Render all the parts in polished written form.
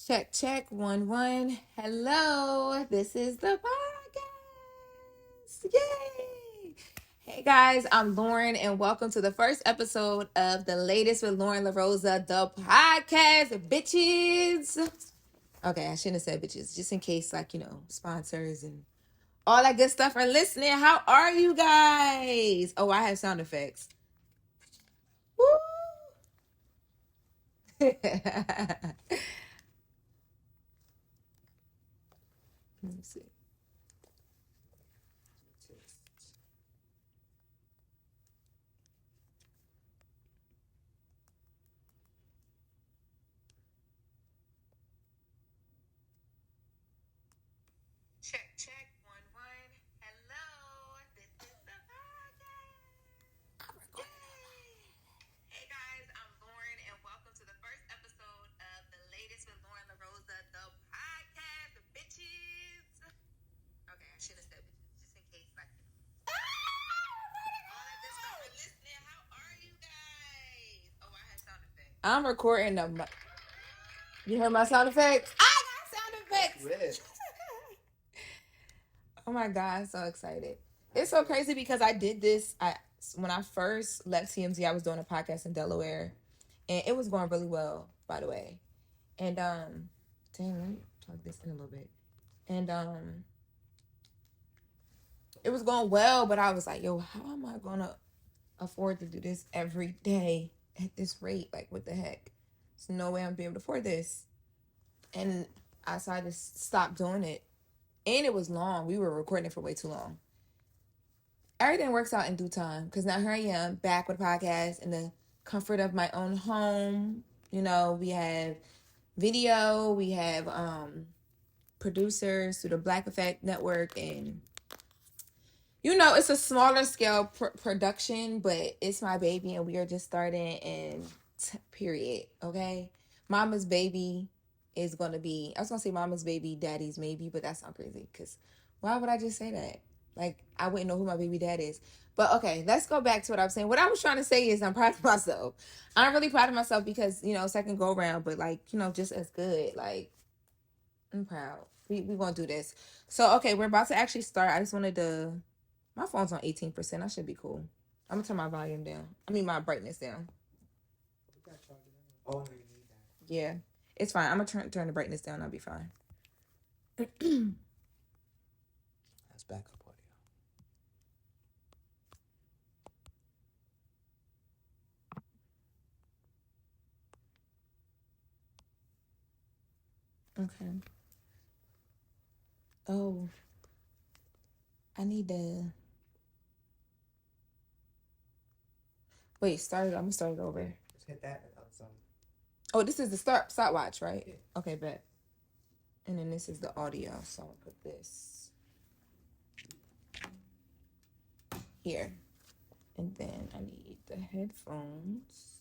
Check, check, 1 1. Hello, this is the podcast. Yay! Hey guys, I'm Loren, and welcome to the first episode of the latest with Loren LoRosa, the podcast, bitches. Okay, I shouldn't have said bitches, just in case, sponsors and all that good stuff are listening. How are you guys? Oh, I have sound effects. Woo! Let me see. Check, check, 1 1. Hello, this is the podcast. Hey guys, I'm Loren, and welcome to the first episode of the latest with Loren LoRosa, the podcast, bitches. Okay, I should have said bitches, just in case, all that good stuff for listening. How are you guys? Oh, I have sound effects. I'm recording them. You heard my sound effects? I got sound effects. Oh my God, I'm so excited. It's so crazy because I did this. When I first left TMZ, I was doing a podcast in Delaware, and it was going really well, by the way. And dang, let me plug this in a little bit. And it was going well, but I was like, yo, how am I gonna afford to do this every day at this rate? Like, what the heck? There's no way I'm gonna be able to afford this. And I decided to stop doing it. And it was long. We were recording it for way too long. Everything works out in due time, because now here I am back with a podcast in the comfort of my own home. You know, we have video, we have producers through the BlackEffect network, and you know, it's a smaller scale production, but it's my baby and we are just starting, and period. Okay, mama's baby is going to be, I was going to say mama's baby, daddy's maybe, but that's not crazy, because why would I just say that? Like, I wouldn't know who my baby dad is. But okay, let's go back to what I was saying. What I was trying to say is I'm proud of myself. I'm really proud of myself because, you know, second go around, but like, you know, just as good. Like, I'm proud. We going to do this. So, okay, we're about to actually start. I just wanted to, my phone's on 18%. I should be cool. I'm going to turn my volume down. I mean, my brightness down. Oh, you need that. Yeah, it's fine. I'm going to turn the brightness down. I'll be fine. That's backup audio. Okay. Oh, I need to. Wait, I'm gonna start it over. Just hit that. Oh, this is the stopwatch, right? Yeah. Okay, bet. And then this is the audio, so I'll put this here. And then I need the headphones.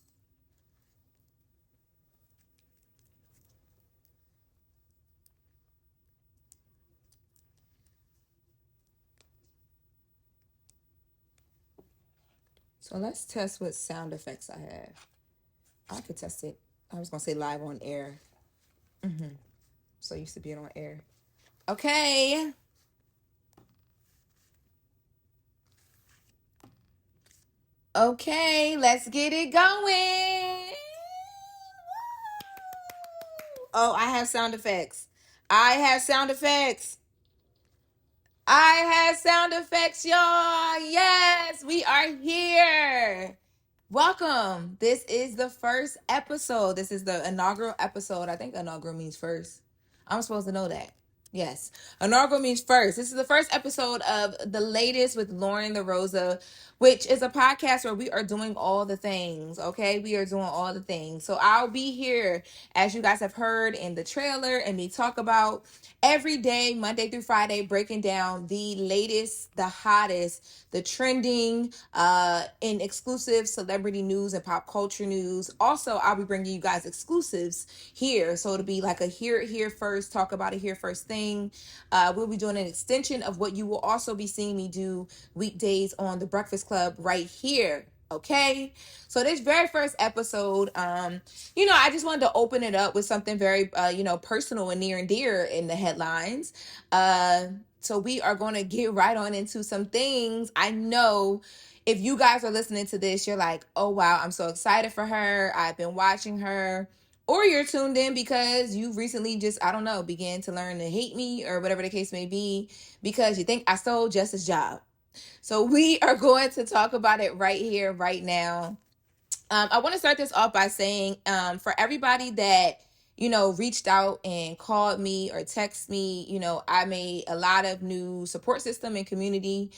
So let's test what sound effects I have. I could test it. I was gonna say live on air. So used to being on air. Okay. Okay, let's get it going. Oh, I have sound effects. I have sound effects. Y'all. Yes, we are here. Welcome. This is the first episode. This is the inaugural episode. I think inaugural means first. I'm supposed to know that. Yes. Inaugural means first. This is the first episode of the latest with Loren LoRosa, which is a podcast where we are doing all the things. Okay. We are doing all the things. So I'll be here, as you guys have heard in the trailer, and me talk about every day, Monday through Friday, breaking down the latest, the hottest, the trending, in exclusive celebrity news and pop culture news. Also, I'll be bringing you guys exclusives here. So it'll be like a hear it here first, talk about it here first thing. We'll be doing an extension of what you will also be seeing me do weekdays on The Breakfast Club right here Okay, so this very first episode, I just wanted to open it up with something very, personal and near and dear in the headlines. So we are going to get right on into some things. I know if you guys are listening to this, you're like, oh wow, I'm so excited for her. I've been watching her. Or you're tuned in because you recently just, I don't know, began to learn to hate me or whatever the case may be because you think I stole Jess's job. So we are going to talk about it right here, right now. I want to start this off by saying, for everybody that, reached out and called me or text me, I made a lot of new support system and community,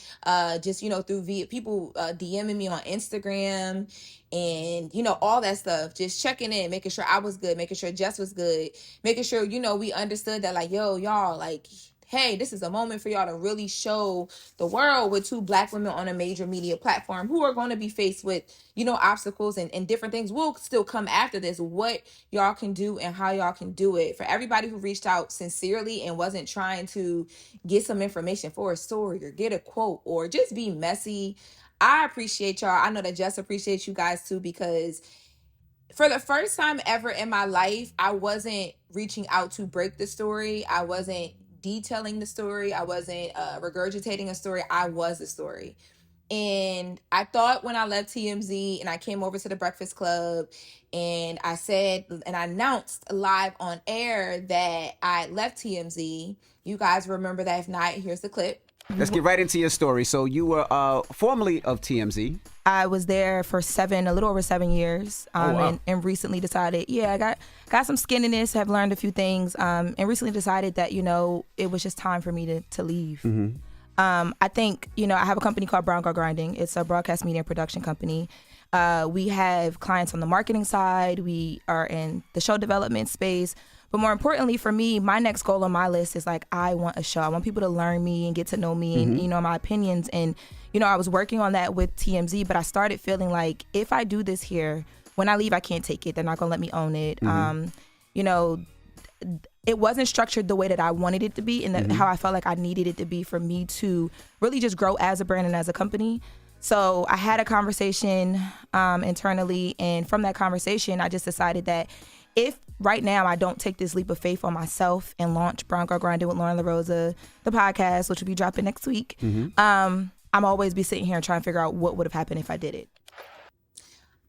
just, through via people DMing me on Instagram and, all that stuff, just checking in, making sure I was good, making sure Jess was good, making sure, we understood that like, yo, y'all, like, hey, this is a moment for y'all to really show the world with two Black women on a major media platform who are going to be faced with, obstacles and different things will still come after this, what y'all can do and how y'all can do it. For everybody who reached out sincerely and wasn't trying to get some information for a story or get a quote or just be messy, I appreciate y'all. I know that Jess appreciates you guys too, because for the first time ever in my life, I wasn't reaching out to break the story. I wasn't detailing the story. I wasn't regurgitating a story. I was the story. And I thought when I left TMZ and I came over to the Breakfast Club and I said and I announced live on air that I left TMZ. You guys remember that? If not, here's the clip. Let's get right into your story. So you were formerly of TMZ. I was there for a little over 7 years, wow. and recently decided, I got some skin in this, have learned a few things, and recently decided that, it was just time for me to leave. Mm-hmm. I think, I have a company called Brown Girl Grinding. It's a broadcast media production company. We have clients on the marketing side. We are in the show development space. But more importantly for me, my next goal on my list is like, I want a show. I want people to learn me and get to know me and, my opinions. And, I was working on that with TMZ, but I started feeling like if I do this here, when I leave, I can't take it. They're not going to let me own it. It wasn't structured the way that I wanted it to be and how I felt like I needed it to be for me to really just grow as a brand and as a company. So I had a conversation internally, and from that conversation, I just decided that if right now I don't take this leap of faith on myself and launch Brown Girl Grinding with Loren LoRosa, the podcast, which will be dropping next week, I'm always be sitting here and trying to figure out what would have happened if I did it.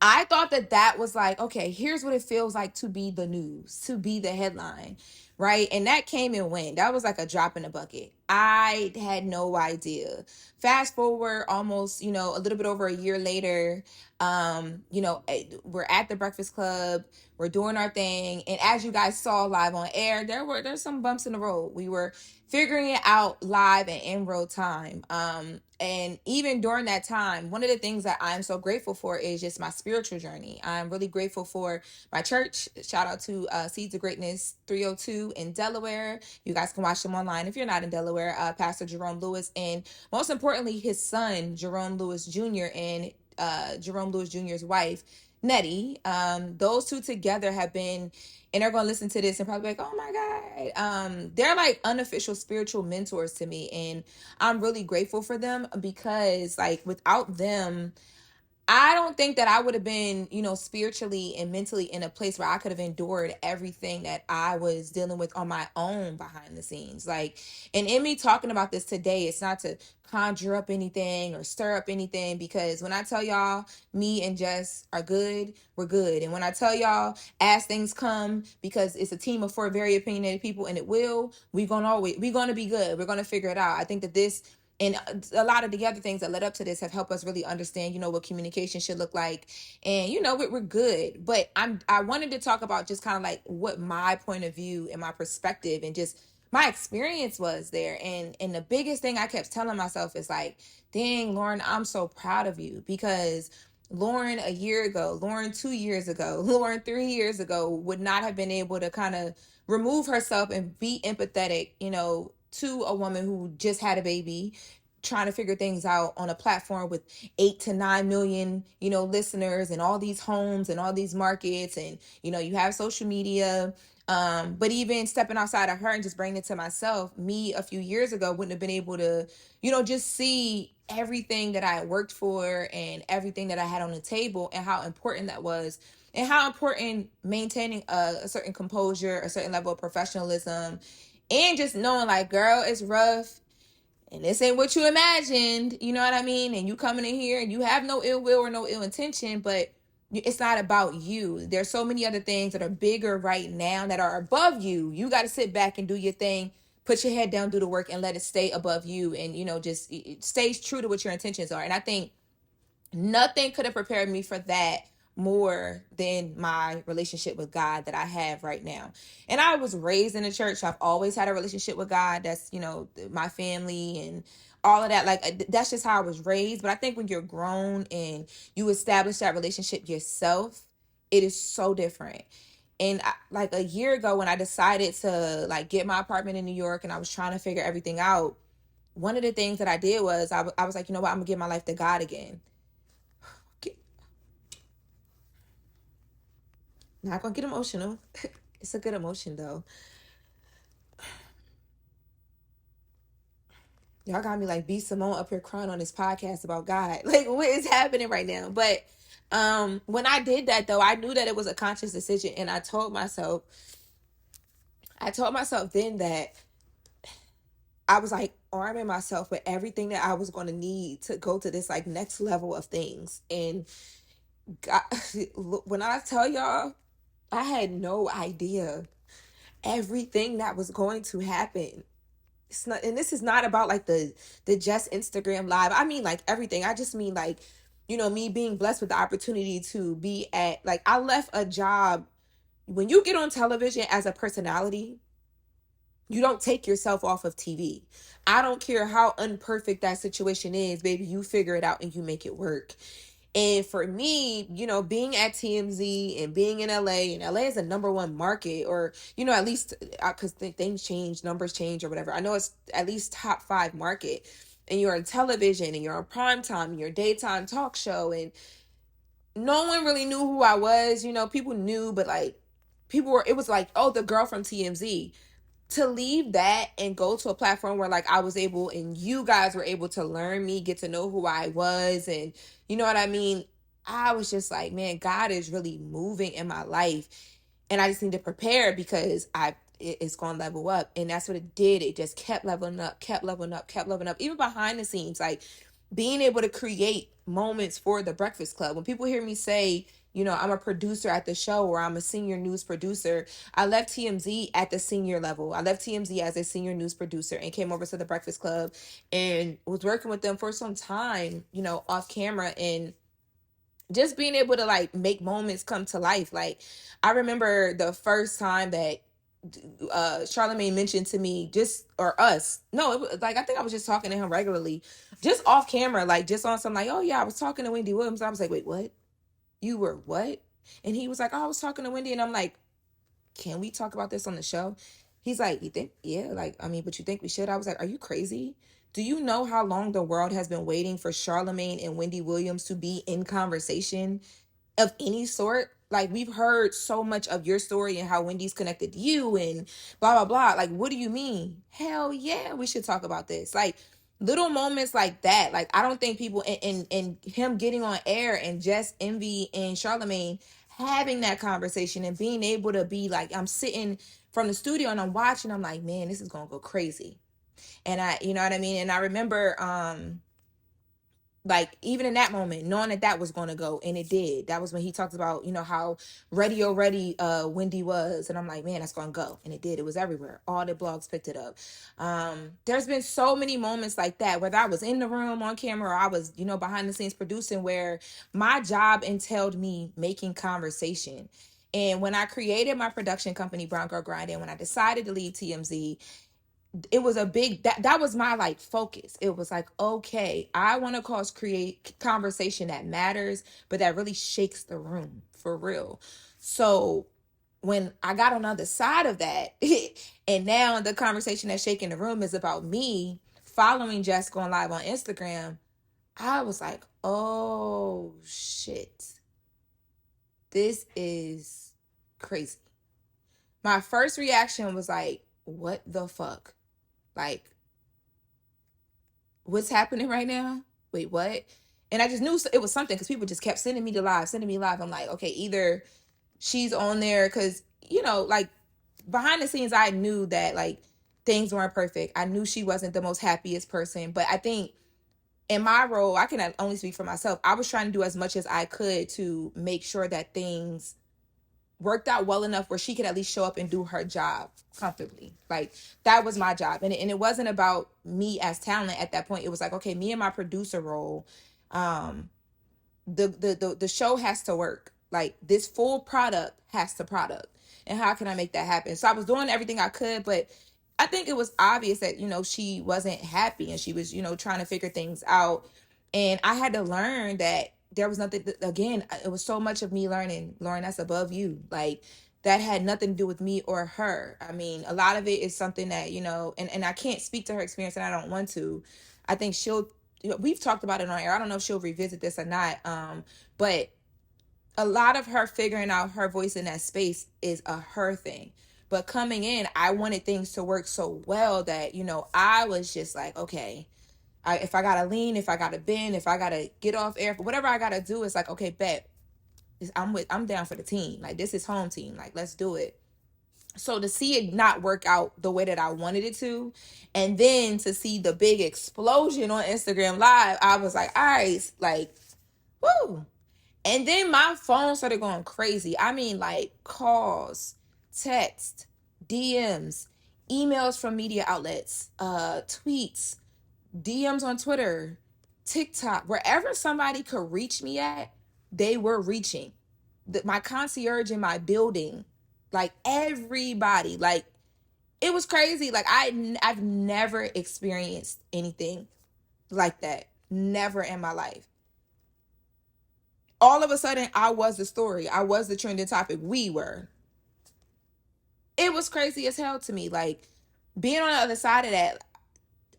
I thought that was like, okay, here's what it feels like to be the news, to be the headline, right? And that came and went. That was like a drop in the bucket. I had no idea. Fast forward almost, a little bit over a year later, we're at the Breakfast Club, we're doing our thing. And as you guys saw live on air, there's some bumps in the road. We were figuring it out live and in real time. And even during that time, one of the things that I'm so grateful for is just my spiritual journey. I'm really grateful for my church. Shout out to Seeds of Greatness 302 in Delaware. You guys can watch them online if you're not in Delaware. Pastor Jerome Lewis, and most importantly, his son, Jerome Lewis Jr., and Jerome Lewis Jr.'s wife, Nettie. Those two together have been, and they're going to listen to this and probably be like, oh my God. They're like unofficial spiritual mentors to me. And I'm really grateful for them because like without them, I don't think that I would have been, spiritually and mentally in a place where I could have endured everything that I was dealing with on my own behind the scenes. Like, and in me talking about this today, it's not to conjure up anything or stir up anything, because when I tell y'all me and Jess are good, we're good. And when I tell y'all as things come, because it's a team of four very opinionated people and we're gonna be good. We're gonna figure it out. I think that this and a lot of the other things that led up to this have helped us really understand, what communication should look like. And, we're good. But I wanted to talk about just kind of like what my point of view and my perspective and just my experience was there. And the biggest thing I kept telling myself is like, dang, Loren, I'm so proud of you, because Loren a year ago, Loren 2 years ago, Loren 3 years ago would not have been able to kind of remove herself and be empathetic, to a woman who just had a baby, trying to figure things out on a platform with 8 to 9 million, listeners and all these homes and all these markets. And, you have social media. But even stepping outside of her and just bringing it to myself, me a few years ago wouldn't have been able to, just see everything that I worked for and everything that I had on the table and how important that was and how important maintaining a certain composure, a certain level of professionalism, and just knowing like, girl, it's rough and this ain't what you imagined, you know what I mean? And you coming in here and you have no ill will or no ill intention, but it's not about you. There's so many other things that are bigger right now that are above you. You got to sit back and do your thing, put your head down, do the work, and let it stay above you. And, you know, just it stays true to what your intentions are. And I think nothing could have prepared me for that more than my relationship with God that I have right now. And I was raised in the church. So I've always had a relationship with God. That's, you know, my family and all of that. Like, that's just how I was raised. But I think when you're grown and you establish that relationship yourself, it is so different. And like a year ago when I decided to like get my apartment in New York and I was trying to figure everything out, one of the things that I did was I was like, you know what, I'm gonna give my life to God again. Not gonna get emotional. It's a good emotion though. Y'all got me like B Simone up here crying on this podcast about God. Like, what is happening right now? But when I did that though, I knew that it was a conscious decision, and I told myself then that I was like arming myself with everything that I was going to need to go to this like next level of things. And God, when I tell y'all, I had no idea everything that was going to happen. It's not, and this is not about like the Jess Instagram live. I mean like everything. I just mean like, you know, me being blessed with the opportunity to be at, like, I left a job. When you get on television as a personality, you don't take yourself off of TV. I don't care how unperfect that situation is, baby, you figure it out and you make it work. And for me, you know, being at TMZ and being in LA, and LA is a number one market, or, you know, at least because things change, numbers change or whatever. I know it's at least top 5 market, and you're on television and you're on primetime and you're a daytime talk show, and no one really knew who I was. You know, people knew, but like it was like, oh, the girl from TMZ. To leave that and go to a platform where like I was able and you guys were able to learn me, get to know who I was, and you know what I mean? I was just like, man, God is really moving in my life, and I just need to prepare because it's going to level up. And that's what it did. It just kept leveling up, kept leveling up, kept leveling up, even behind the scenes, like being able to create moments for the Breakfast Club. When people hear me say, you know, I'm a producer at the show, or I'm a senior news producer, I left TMZ at the senior level. I left TMZ as a senior news producer and came over to the Breakfast Club and was working with them for some time, you know, off camera, and just being able to like make moments come to life. Like, I remember the first time that Charlamagne mentioned to me, just, or us, no, it was like, I think I was just talking to him regularly, just off camera, like just on some like, oh yeah, I was talking to Wendy Williams. I was like, wait, what? You were what? And he was like, oh, I was talking to Wendy. And I'm like, can we talk about this on the show? He's like, you think? Yeah, like, I mean, but you think we should? I was like, are you crazy? Do you know how long the world has been waiting for Charlamagne and Wendy Williams to be in conversation of any sort? Like, we've heard so much of your story and how Wendy's connected to you and blah, blah, blah. Like, what do you mean? Hell yeah, we should talk about this. Like, little moments like that. Like, I don't think people, and him getting on air and Jess, Envy, and Charlamagne having that conversation and being able to be like, I'm sitting from the studio and I'm watching, I'm like, man, this is gonna go crazy. And you know what I mean? And I remember, like, even in that moment, knowing that that was going to go, and it did. That was when he talked about, you know, how radio ready Wendy was. And I'm like, man, that's going to go. And it did. It was everywhere. All the blogs picked it up. There's been so many moments like that, whether I was in the room on camera or I was, you know, behind the scenes producing, where my job entailed me making conversation. And when I created my production company, Brown Girl Grinding, when I decided to leave TMZ, it was a big, that was my like focus. It was like, okay, I want to create conversation that matters, but that really shakes the room for real. So when I got on the other side of that, and now the conversation that's shaking the room is about me following Jess going live on Instagram, I was like, oh shit, this is crazy. My first reaction was like, what the fuck? Like, what's happening right now? wait, what? And I just knew it was something because people just kept sending me live. I'm like, okay, either she's on there because, you know, like behind the scenes, I knew that like things weren't perfect. I knew she wasn't the most happiest person. But I think in my role, I can only speak for myself. I was trying to do as much as I could to make sure that things worked out well enough where she could at least show up and do her job comfortably. Like that was my job. And it wasn't about me as talent at that point. It was like, okay, me and my producer role, the show has to work. Like this full product has to product. And how can I make that happen? So I was doing everything I could, but I think it was obvious that, you know, she wasn't happy and she was, you know, trying to figure things out. And I had to learn that there was nothing, again, it was so much of me learning, Loren, that's above you. Like that had nothing to do with me or her. I mean, a lot of it is something that, you know, and I can't speak to her experience and I don't want to. I think she'll, you know, we've talked about it on air. I don't know if she'll revisit this or not. But a lot of her figuring out her voice in that space is a her thing. But coming in, I wanted things to work so well that, you know, I was just like, okay, if I gotta lean, if I gotta bend, if I gotta get off air, whatever I gotta do, it's like, okay, bet, I'm down for the team. Like this is home team. Like let's do it. So to see it not work out the way that I wanted it to, and then to see the big explosion on Instagram Live, I was like, all right, like, woo. And then my phone started going crazy. I mean, like calls, text, DMs, emails from media outlets, tweets, DMs on Twitter, TikTok, wherever somebody could reach me at, they were reaching. My concierge in my building, like everybody, like it was crazy. Like I've never experienced anything like that. Never in my life. All of a sudden, I was the story. I was the trending topic. We were. It was crazy as hell to me. Like being on the other side of that,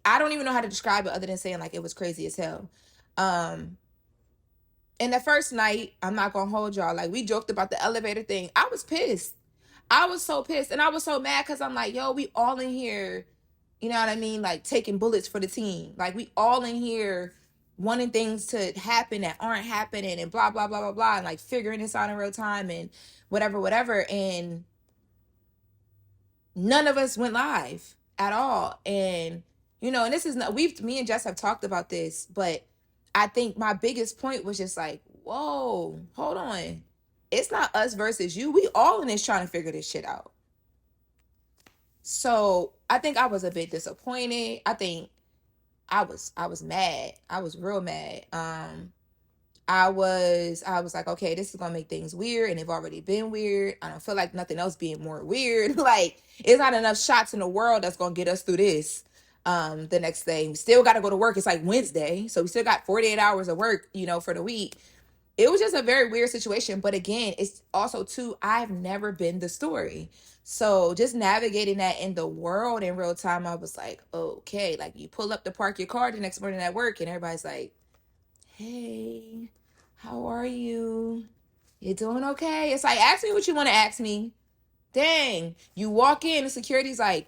I don't even know how to describe it other than saying like it was crazy as hell. And the first night, I'm not gonna hold y'all. Like we joked about the elevator thing. I was pissed. I was so pissed. And I was so mad because I'm like, yo, we all in here, you know what I mean? Like taking bullets for the team. Like we all in here wanting things to happen that aren't happening and blah, blah, blah, blah, blah. And like figuring this out in real time and whatever. And none of us went live at all. And, you know, and this is not, me and Jess have talked about this, but I think my biggest point was just like, whoa, hold on. It's not us versus you. We all in this trying to figure this shit out. So I think I was a bit disappointed. I think I was mad. I was real mad. I was like, okay, this is gonna make things weird, and they've already been weird. I don't feel like nothing else being more weird. Like it's not enough shots in the world that's gonna get us through this. The next day, we still got to go to work. It's like Wednesday, so we still got 48 hours of work, you know, for the week. It was just a very weird situation. But again, it's also too, I've never been the story. So just navigating that in the world in real time, I was like, okay, like you pull up to park your car the next morning at work and everybody's like, hey, how are you? You doing okay? It's like, ask me what you want to ask me. Dang, you walk in and security's like,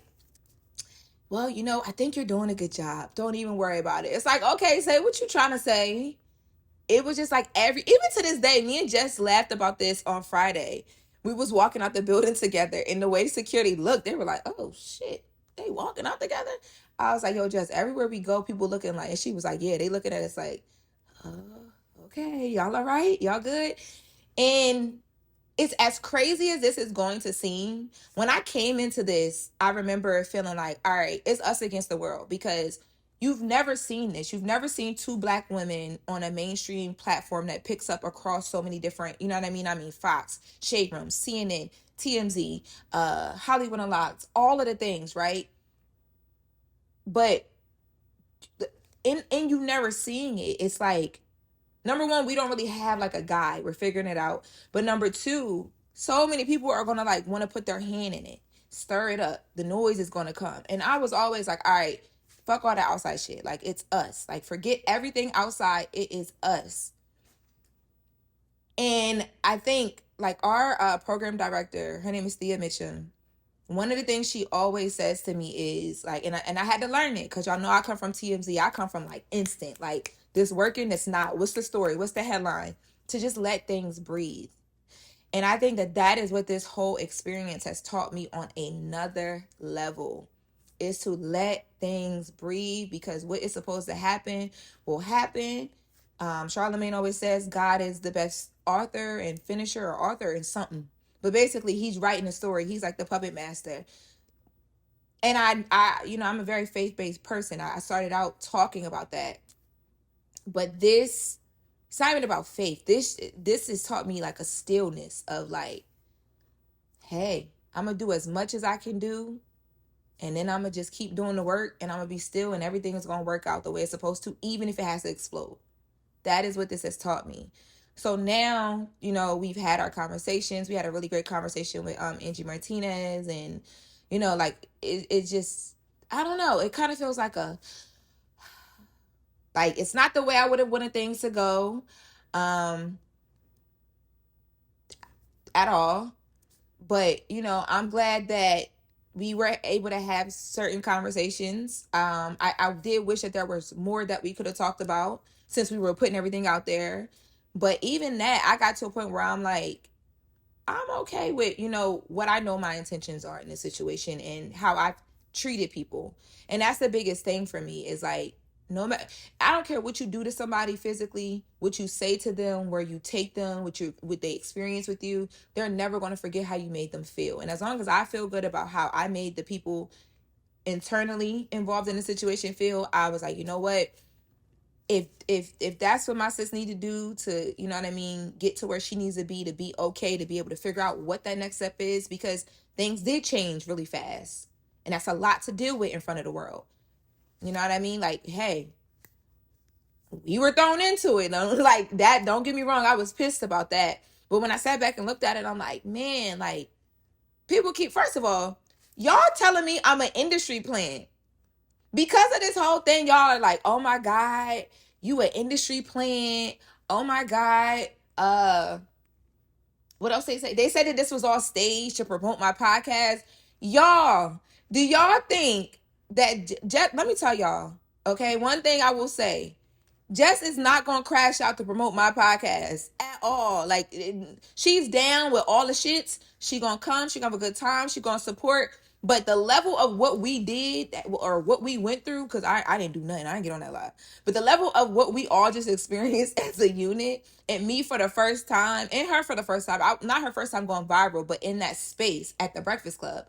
well, you know, I think you're doing a good job. Don't even worry about it. It's like, okay, say what you trying to say. It was just like even to this day, me and Jess laughed about this on Friday. We was walking out the building together, and the way security looked, they were like, oh shit, they walking out together? I was like, yo, Jess, everywhere we go, people looking like, and she was like, yeah, they looking at us like, okay, y'all all right? Y'all good? And it's as crazy as this is going to seem. When I came into this, I remember feeling like, all right, it's us against the world, because you've never seen this. You've never seen two Black women on a mainstream platform that picks up across so many different, you know what I mean? I mean, Fox, Shade Room, CNN, TMZ, Hollywood Unlocked, all of the things, right? But in you never seeing it, it's like, number one, we don't really have like a guide. We're figuring it out. But number two, so many people are going to like want to put their hand in it, stir it up. The noise is going to come. And I was always like, all right, fuck all that outside shit. Like, it's us. Like, forget everything outside. It is us. And I think like our program director, her name is Thea Mitchum. one of the things she always says to me is like, and I had to learn it because y'all know I come from TMZ. I come from like instant, like this working, it's not. What's the story? What's the headline? To just let things breathe. And I think that is what this whole experience has taught me on another level, is to let things breathe, because what is supposed to happen will happen. Charlemagne always says God is the best author and finisher, or author in something. But basically, he's writing a story. He's like the puppet master. And I'm a very faith-based person. I started out talking about that. But it's not even about faith. This has taught me like a stillness of like, hey, I'm going to do as much as I can do. And then I'm going to just keep doing the work, and I'm going to be still, and everything is going to work out the way it's supposed to, even if it has to explode. That is what this has taught me. So now, we've had our conversations. We had a really great conversation with Angie Martinez, and, like, it just, I don't know. It kind of feels like it's not the way I would have wanted things to go at all. But, I'm glad that we were able to have certain conversations. I did wish that there was more that we could have talked about, since we were putting everything out there. But even that, I got to a point where I'm like, I'm okay with, what I know my intentions are in this situation and how I've treated people. And that's the biggest thing for me, is like, no matter, I don't care what you do to somebody physically, what you say to them, where you take them, what they experience with you, they're never going to forget how you made them feel. And as long as I feel good about how I made the people internally involved in the situation feel, I was like, you know what? If that's what my sis need to do to, get to where she needs to be okay, to be able to figure out what that next step is, because things did change really fast. And that's a lot to deal with in front of the world. You know what I mean? Like, hey, we were thrown into it. Like that, don't get me wrong, I was pissed about that. But when I sat back and looked at it, I'm like, man, like, people keep, first of all, y'all telling me I'm an industry plant. Because of this whole thing, y'all are like, oh my God, you an industry plant. Oh my God. What else they say? They said that this was all staged to promote my podcast. Y'all, do y'all think that Jess, let me tell y'all, okay, one thing I will say, Jess is not going to crash out to promote my podcast at all. Like, she's down with all the shits. She going to come. She going to have a good time. She going to support. But the level of what we did, or what we went through, because I didn't do nothing. I didn't get on that live. But the level of what we all just experienced as a unit, and me for the first time, and her for the first time, not her first time going viral, but in that space at the Breakfast Club,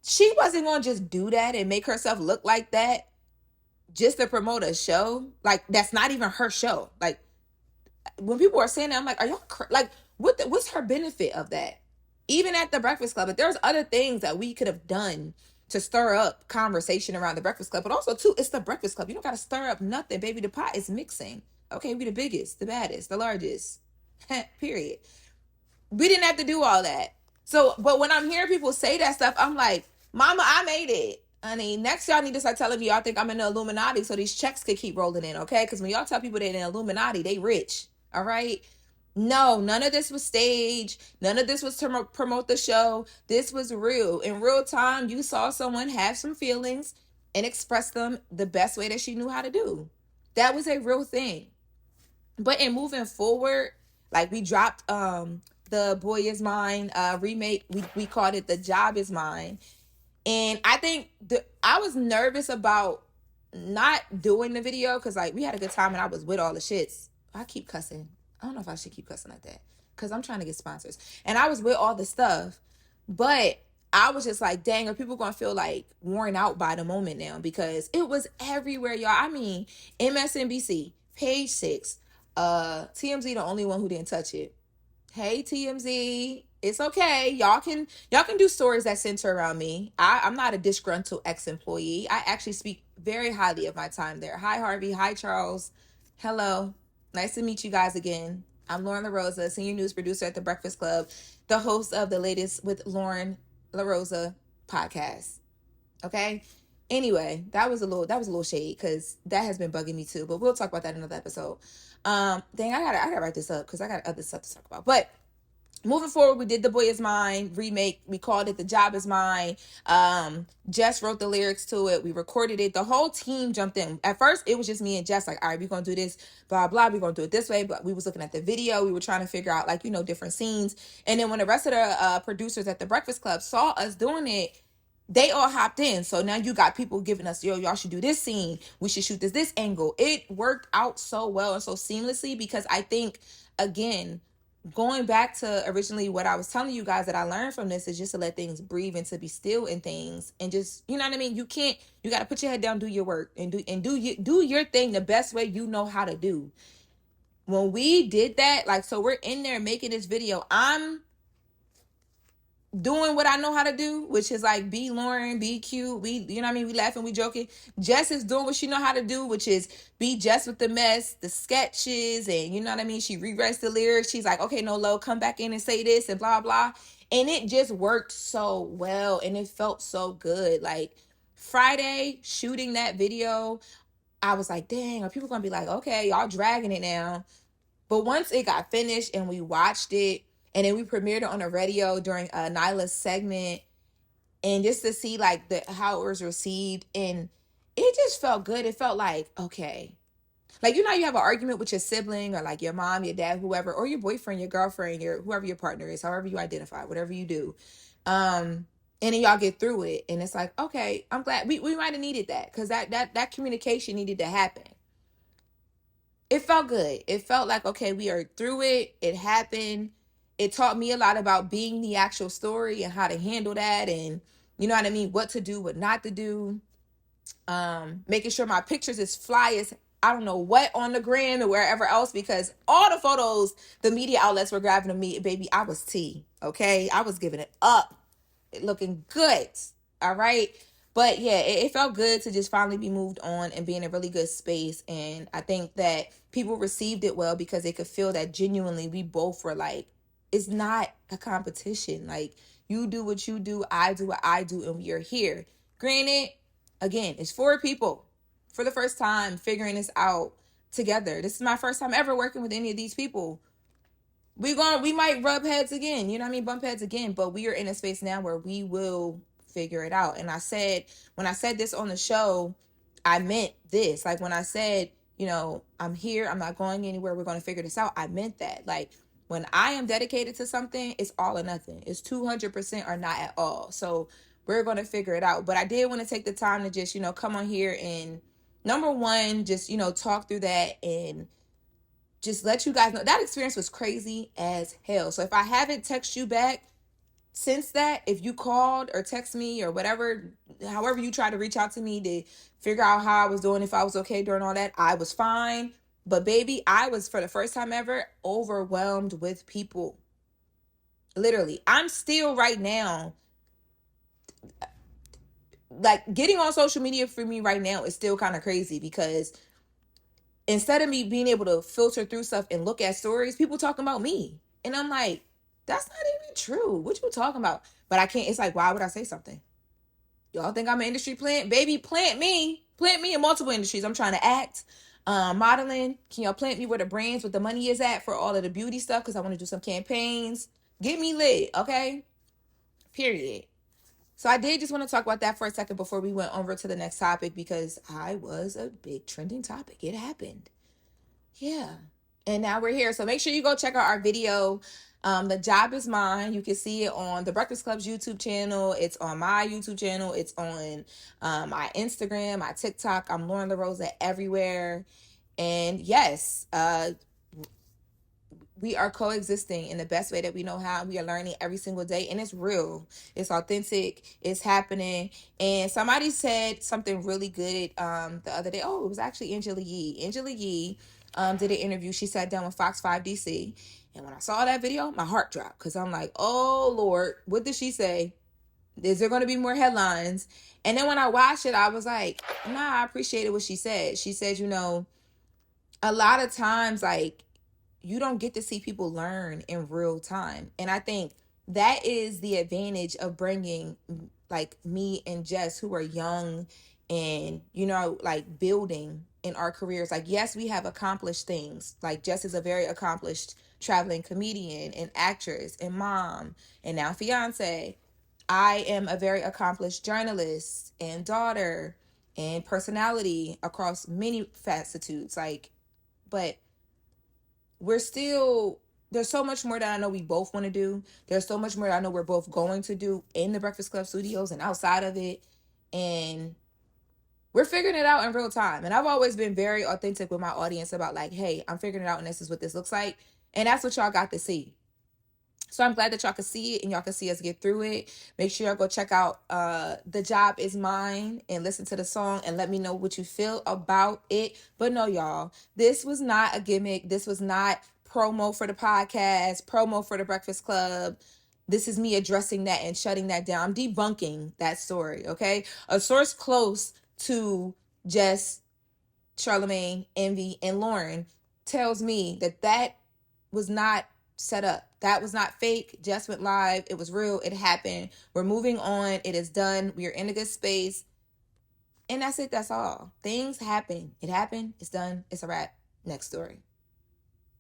she wasn't going to just do that and make herself look like that just to promote a show. Like, that's not even her show. Like, when people are saying that, I'm like, are y'all like, what's her benefit of that? Even at the Breakfast Club, but there's other things that we could have done to stir up conversation around the Breakfast Club. But also, too, it's the Breakfast Club. You don't got to stir up nothing, baby. The pot is mixing. Okay, we the biggest, the baddest, the largest. Period. We didn't have to do all that. So, but when I'm hearing people say that stuff, I'm like, mama, I made it. Honey, next y'all need to start telling me y'all think I'm in the Illuminati so these checks could keep rolling in, okay? Because when y'all tell people they're in the Illuminati, they rich, all right? No, none of this was staged. None of this was to promote the show. This was real. In real time, you saw someone have some feelings and express them the best way that she knew how to do. That was a real thing. But in moving forward, like, we dropped the Boy Is Mine remake. We called it The Job Is Mine. And I think I was nervous about not doing the video because, like, we had a good time and I was with all the shits. I keep cussing. I don't know if I should keep cussing like that because I'm trying to get sponsors. And I was with all the stuff. But I was just like, dang, are people going to feel, like, worn out by the moment now? Because it was everywhere, y'all. I mean, MSNBC, Page 6, TMZ, the only one who didn't touch it. Hey, TMZ, it's okay. Y'all can do stories that center around me. I'm not a disgruntled ex-employee. I actually speak very highly of my time there. Hi, Harvey. Hi, Charles. Hello. Nice to meet you guys again. I'm Loren LoRosa, senior news producer at The Breakfast Club, the host of the latest with Loren LoRosa podcast. Okay? Anyway, that was a little shade because that has been bugging me too, but we'll talk about that in another episode. Dang, I gotta write this up because I got other stuff to talk about. But moving forward, we did The Boy Is Mine remake. We called it The Job Is Mine. Jess wrote the lyrics to it. We recorded it. The whole team jumped in. At first, it was just me and Jess, like, all right, we're going to do this, blah, blah. We're going to do it this way. But we was looking at the video. We were trying to figure out, like, different scenes. And then when the rest of the producers at the Breakfast Club saw us doing it, they all hopped in. So now you got people giving us, yo, y'all should do this scene. We should shoot this angle. It worked out so well and so seamlessly because I think, again, going back to originally what I was telling you guys that I learned from this is just to let things breathe and to be still in things and just, you know what I mean? You got to put your head down, do your work and do your thing the best way you know how to do. When we did that, like, so we're in there making this video. I'm doing what I know how to do, which is like be Loren, be cute. We, you know what I mean? We laughing, we joking. Jess is doing what she know how to do, which is be Jess with the mess, the sketches, and you know what I mean? She rewrites the lyrics. She's like, okay, no, Lo, come back in and say this and blah, blah. And it just worked so well and it felt so good. Like Friday, shooting that video, I was like, dang, are people gonna be like, okay, y'all dragging it now? But once it got finished and we watched it, and then we premiered it on the radio during Nyla's segment, and just to see like how it was received, and it just felt good. It felt like, okay, like, you have an argument with your sibling or like your mom, your dad, whoever, or your boyfriend, your girlfriend, whoever your partner is, however you identify, whatever you do. And then y'all get through it, and it's like, okay, I'm glad we might have needed that because that communication needed to happen. It felt good. It felt like, okay, we are through it. It happened. It taught me a lot about being the actual story and how to handle that and, you know what I mean, what to do, what not to do. Making sure my pictures is fly as I don't know what on the gram or wherever else, because all the photos the media outlets were grabbing of me, baby, I was T, okay? I was giving it up. It looking good, all right? But yeah, it felt good to just finally be moved on and be in a really good space. And I think that people received it well because they could feel that genuinely we both were like, it's not a competition. Like, you do what you do, I do what I do, and we are here. Granted, again, it's 4 people for the first time figuring this out together. This is my first time ever working with any of these people. We might rub heads again, you know what I mean, bump heads again, but we are in a space now where we will figure it out. And when I said this on the show, I meant this. Like when I said, I'm here, I'm not going anywhere, we're going to figure this out, I meant that. Like when I am dedicated to something, it's all or nothing. It's 200% or not at all. So we're going to figure it out. But I did want to take the time to just, come on here and number one, just, talk through that and just let you guys know that experience was crazy as hell. So if I haven't texted you back since that, if you called or text me or whatever, however you try to reach out to me to figure out how I was doing, if I was okay during all that, I was fine. But baby, I was, for the first time ever, overwhelmed with people. Literally. I'm still right now, like, getting on social media for me right now is still kind of crazy because instead of me being able to filter through stuff and look at stories, people talking about me. And I'm like, that's not even true. What you talking about? But I can't. It's like, why would I say something? Y'all think I'm an industry plant? Baby, plant me. Plant me in multiple industries. I'm trying to act, modeling. Can y'all plant me where the brands, with the money is at for all of the beauty stuff? Because I want to do some campaigns. Get me lit, okay? Period. So I did just want to talk about that for a second before we went over to the next topic because I was a big trending topic. It happened. Yeah. And now we're here. So make sure you go check out our video. The Job Is Mine. You can see it on the Breakfast Club's YouTube channel. It's on my YouTube channel. It's on my Instagram, my TikTok. I'm Loren LoRosa everywhere. And yes, we are coexisting in the best way that we know how. We are learning every single day, and it's real. It's authentic. It's happening. And somebody said something really good the other day. Oh, it was actually Angela Yee. Angela Yee did an interview. She sat down with Fox 5 DC. And when I saw that video, my heart dropped because I'm like, oh, Lord, what did she say? Is there going to be more headlines? And then when I watched it, I was like, nah, I appreciated what she said. She said, a lot of times, like, you don't get to see people learn in real time. And I think that is the advantage of bringing like me and Jess, who are young and, like building in our careers. Like, yes, we have accomplished things. Like Jess is a very accomplished traveling comedian and actress and mom and now fiance. I am a very accomplished journalist and daughter and personality across many facets. Like, but we're still, there's so much more that I know we both want to do. There's so much more that I know we're both going to do in the Breakfast Club studios and outside of it. And we're figuring it out in real time. And I've always been very authentic with my audience about like, hey, I'm figuring it out and this is what this looks like. And that's what y'all got to see. So I'm glad that y'all can see it and y'all can see us get through it. Make sure y'all go check out The Job Is Mine and listen to the song and let me know what you feel about it. But no, y'all, this was not a gimmick. This was not promo for the podcast, promo for the Breakfast Club. This is me addressing that and shutting that down. I'm debunking that story, okay? A source close to Jess, Charlamagne, Envy, and Loren tells me that that was not set up. That was not fake. Jess went live. It was real. It happened. We're moving on. It is done. We are in a good space. And that's it. That's all. Things happen. It happened. It's done. It's a wrap. Next story.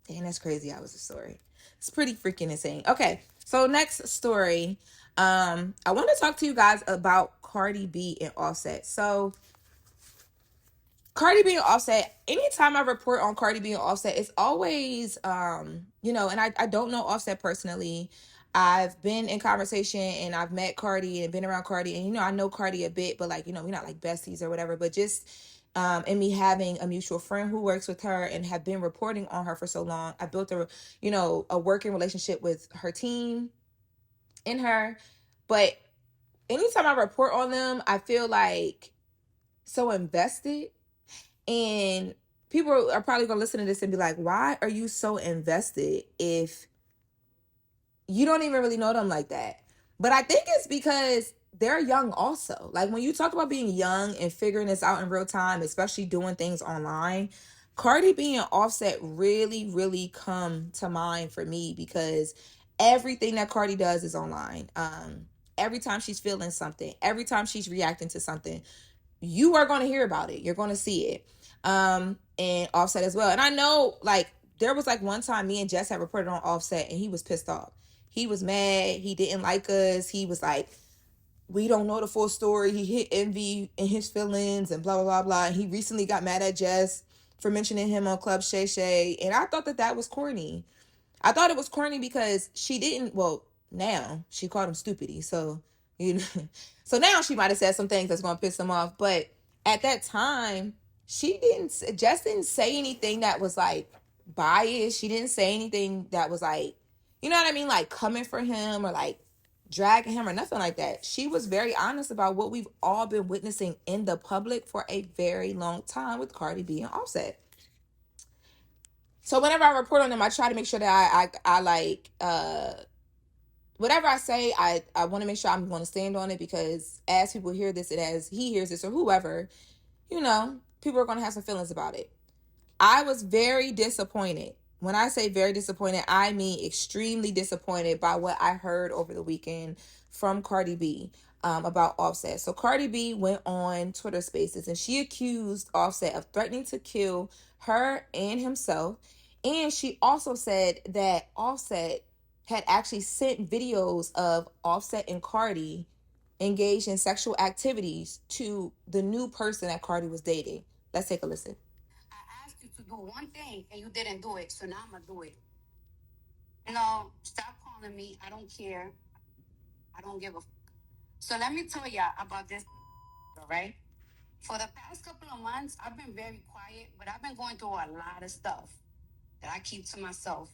And that's crazy. How was the story? It's pretty freaking insane. Okay. So next story. I want to talk to you guys about Cardi B and Offset. So Cardi B and Offset, anytime I report on Cardi B and Offset, it's always, and I don't know Offset personally. I've been in conversation and I've met Cardi and been around Cardi and, I know Cardi a bit, but like, we're not like besties or whatever, but just, and me having a mutual friend who works with her and have been reporting on her for so long, I built a working relationship with her team and her, but anytime I report on them, I feel like so invested. And people are probably going to listen to this and be like, why are you so invested if you don't even really know them like that? But I think it's because they're young also. Like when you talk about being young and figuring this out in real time, especially doing things online, Cardi B and Offset really, really come to mind for me because everything that Cardi does is online. Every time she's feeling something, every time she's reacting to something, you are going to hear about it. You're going to see it. And Offset as well. And I know, like, there was like one time me and Jess had reported on Offset and he was pissed off. He was mad. He didn't like us. He was like, we don't know the full story. He hit Envy in his feelings and blah, blah, blah, blah. And he recently got mad at Jess for mentioning him on Club Shay Shay. And I thought that that was corny. I thought it was corny because she didn't, well, now she called him stupidity. So, so now she might have said some things that's going to piss him off. But at that time, Jess didn't say anything that was like biased. She didn't say anything that was like, you know what I mean? Like coming for him or like dragging him or nothing like that. She was very honest about what we've all been witnessing in the public for a very long time with Cardi B and Offset. So whenever I report on them, I try to make sure that I like whatever I say, I want to make sure I'm going to stand on it because as people hear this and as he hears this or whoever, people are going to have some feelings about it. I was very disappointed. When I say very disappointed, I mean extremely disappointed by what I heard over the weekend from Cardi B about Offset. So Cardi B went on Twitter Spaces and she accused Offset of threatening to kill her and himself. And she also said that Offset had actually sent videos of Offset and Cardi engaged in sexual activities to the new person that Cardi was dating. Let's take a listen. I asked you to do one thing and you didn't do it, so now I'm gonna do it. Stop calling me. I don't care. I don't give a. So let me tell y'all about this, all right? For the past couple of months, I've been very quiet, but I've been going through a lot of stuff that I keep to myself.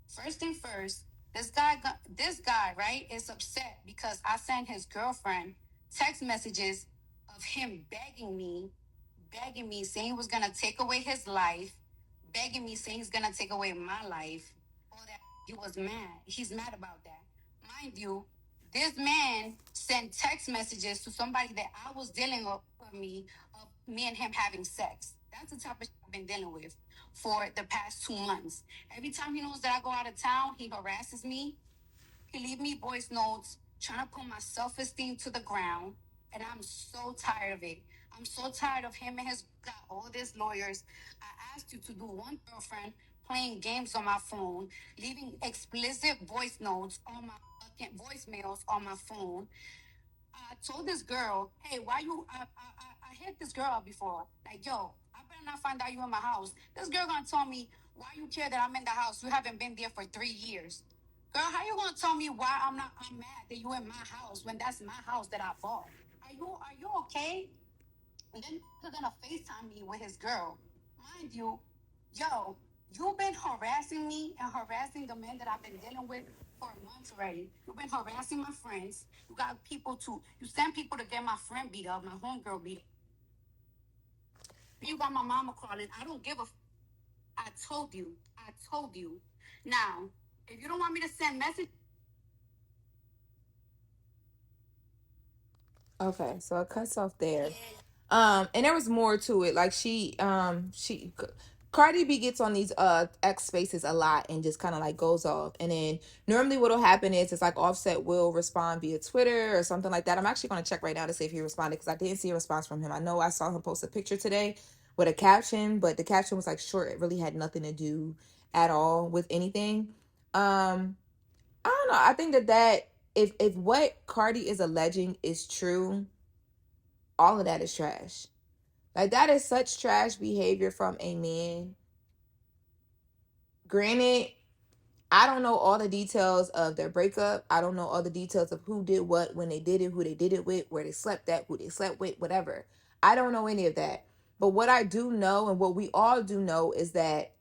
First thing first, this guy, right, is upset because I sent his girlfriend text messages of him begging me, saying he was gonna take away his life, begging me, saying he's gonna take away my life. All that he was mad. He's mad about that. Mind you, this man sent text messages to somebody that I was dealing with me of me and him having sex. That's the type of shit I've been dealing with for the past 2 months. Every time he knows that I go out of town, he harasses me. He leave me voice notes trying to put my self-esteem to the ground. And I'm so tired of it. I'm so tired of him and his got all these lawyers. I asked you to do one girlfriend, playing games on my phone, leaving explicit voice notes on my fucking voicemails on my phone. I told this girl, hey, why you? I hit this girl up before. Like, yo, I better not find out you in my house. This girl gonna tell me, why you care that I'm in the house? You haven't been there for 3 years. Girl, how you gonna tell me why I'm mad that you in my house when that's my house that I bought? Are you okay? And then he's gonna FaceTime me with his girl. Mind you, yo, you've been harassing me and harassing the men that I've been dealing with for months already. You've been harassing my friends. You send people to get my friend beat up, my homegirl beat up. You got my mama calling. I don't give a I told you. I told you. Now, if you don't want me to send message. Okay, so it cuts off there. And there was more to it. Like Cardi B gets on these X spaces a lot and just kind of like goes off. And then normally what'll happen is it's like Offset will respond via Twitter or something like that. I'm actually going to check right now to see if he responded because I didn't see a response from him. I know I saw him post a picture today with a caption, but the caption was like short. It really had nothing to do at all with anything. I don't know. I think that if what Cardi is alleging is true, all of that is trash. Like, that is such trash behavior from a man. Granted, I don't know all the details of their breakup. I don't know all the details of who did what, when they did it, who they did it with, where they slept at, who they slept with, whatever. I don't know any of that. But what I do know, and what we all do know, is that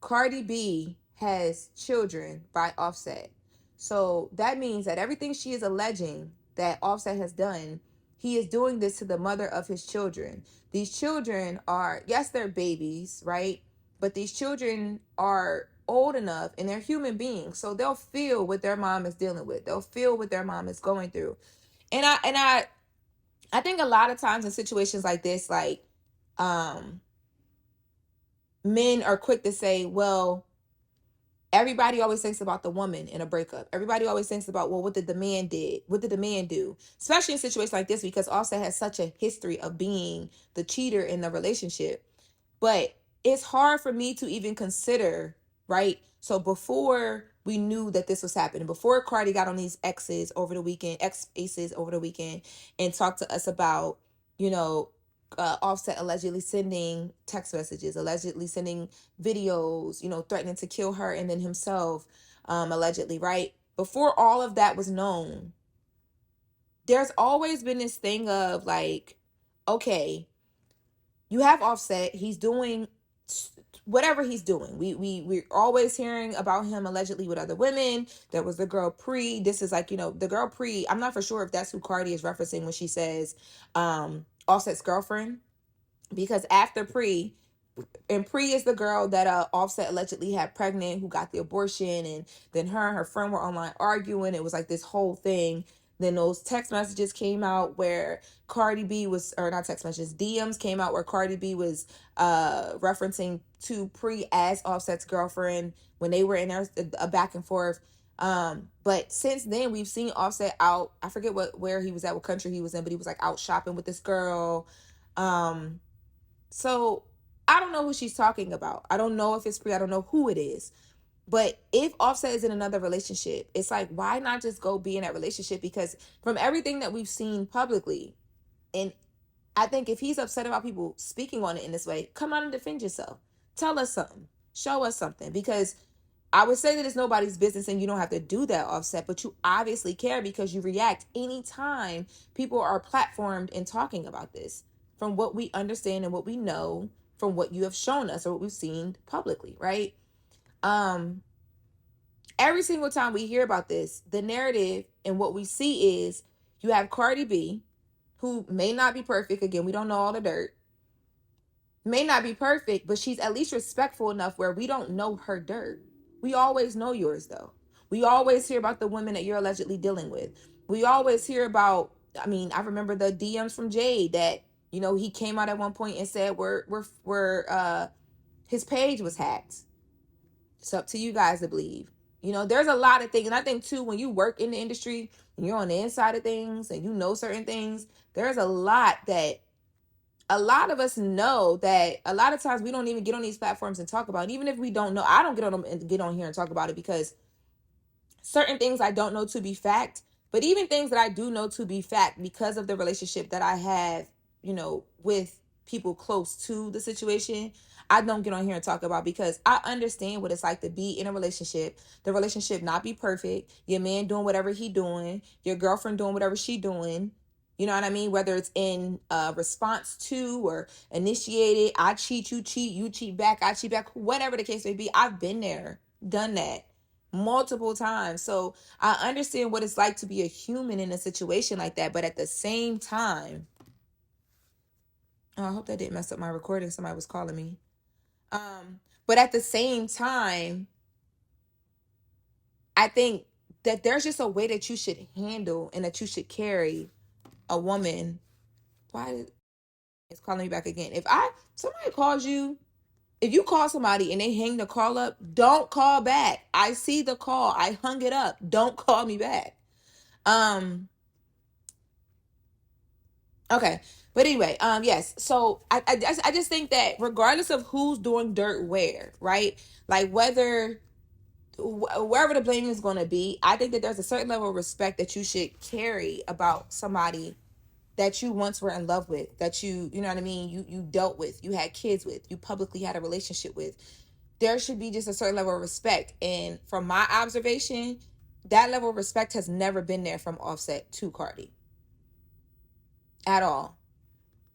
Cardi B has children by Offset. So that means that everything she is alleging that Offset has done, he is doing this to the mother of his children. These children are, yes, they're babies, right? But these children are old enough and they're human beings. So they'll feel what their mom is dealing with. They'll feel what their mom is going through. And I think a lot of times in situations like this, like, men are quick to say, well, everybody always thinks about the woman in a breakup. Everybody always thinks about, well, what did the man did? What did the man do? Especially in situations like this, because Offset has such a history of being the cheater in the relationship. But it's hard for me to even consider, right? So before we knew that this was happening, before Cardi got on these X's over the weekend, X-Aces over the weekend, and talked to us about, you know, Offset allegedly sending text messages, allegedly sending videos, you know, threatening to kill her and then himself, allegedly, right? Before all of that was known, there's always been this thing of like, okay, you have Offset, he's doing whatever he's doing. We're always hearing about him allegedly with other women. There was the girl Pre. This is like, you know, the girl Pre. I'm not for sure if that's who Cardi is referencing when she says Offset's girlfriend, because after Pre, and Pre is the girl that Offset allegedly had pregnant, who got the abortion, and then her and her friend were online arguing. It was like this whole thing. Then those text messages came out where Cardi B was, or not text messages, DMs came out where Cardi B was referencing to Pre as Offset's girlfriend when they were in there, a back and forth. But since then we've seen Offset out. I forget where he was at, what country he was in, but he was like out shopping with this girl. So I don't know who she's talking about. I don't know if it's Pre. I don't know who it is. But if Offset is in another relationship, it's like, why not just go be in that relationship? Because from everything that we've seen publicly, and I think if he's upset about people speaking on it in this way, come out and defend yourself. Tell us something. Show us something. Because I would say that it's nobody's business and you don't have to do that, Offset, but you obviously care because you react anytime people are platformed and talking about this, from what we understand and what we know, from what you have shown us or what we've seen publicly, right? Every single time we hear about this, the narrative and what we see is you have Cardi B, who may not be perfect. Again, we don't know all the dirt. May not be perfect, but she's at least respectful enough where we don't know her dirt. We always know yours, though. We always hear about the women that you're allegedly dealing with. We always hear about, I mean, I remember the DMs from Jade that, you know, he came out at one point and said his page was hacked. It's up to you guys to believe. You know, there's a lot of things. And I think, too, when you work in the industry and you're on the inside of things and you know certain things, there's a lot that a lot of us know that a lot of times we don't even get on these platforms and talk about it. Even if we don't know, I don't get on them and get on here and talk about it because certain things I don't know to be fact, but even things that I do know to be fact because of the relationship that I have, with people close to the situation, I don't get on here and talk about because I understand what it's like to be in a relationship, the relationship not be perfect, your man doing whatever he doing, your girlfriend doing whatever she doing. You know what I mean? Whether it's in response to or initiated, I cheat, you cheat back, I cheat back, whatever the case may be. I've been there, done that multiple times. So I understand what it's like to be a human in a situation like that. But at the same time, I hope that didn't mess up my recording. Somebody was calling me. But at the same time, I think that there's just a way that you should handle and that you should carry a woman. Why is calling me back again? If somebody calls you, if you call somebody and they hang the call up, don't call back. I see the call. I hung it up. Don't call me back. Okay. But anyway, yes. So I just think that regardless of who's doing dirt where, right? Like wherever the blame is going to be, I think that there's a certain level of respect that you should carry about somebody that you once were in love with, that you know what I mean, you dealt with, you had kids with, you publicly had a relationship with. There should be just a certain level of respect. And from my observation, that level of respect has never been there from Offset to Cardi at all.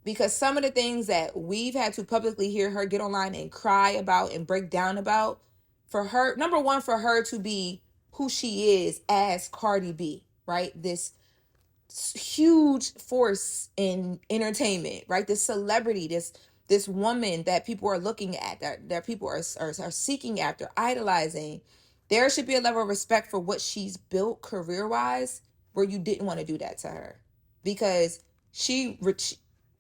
Because some of the things that we've had to publicly hear her get online and cry about and break down about, for her, number one, for her to be who she is as Cardi B, right? This huge force in entertainment, right? This celebrity, this woman that people are looking at, that people are seeking after, idolizing. There should be a level of respect for what she's built career-wise, where you didn't want to do that to her. Because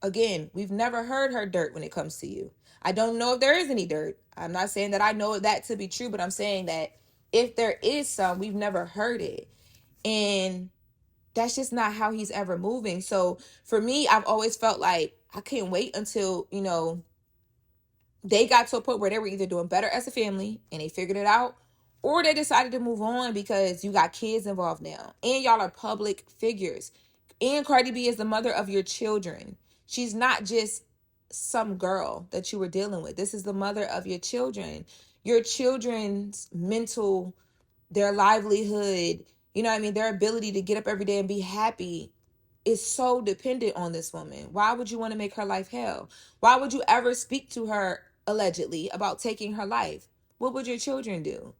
again, we've never heard her dirt when it comes to you. I don't know if there is any dirt. I'm not saying that I know that to be true, but I'm saying that if there is some, we've never heard it. And that's just not how he's ever moving. So for me, I've always felt like I couldn't wait until, they got to a point where they were either doing better as a family and they figured it out, or they decided to move on because you got kids involved now and y'all are public figures. And Cardi B is the mother of your children. She's not just some girl that you were dealing with. This is the mother of your children's mental, their livelihood, their ability to get up every day and be happy is so dependent on this woman. Why would you want to make her life hell? Why would you ever speak to her allegedly about taking her life? What would your children do?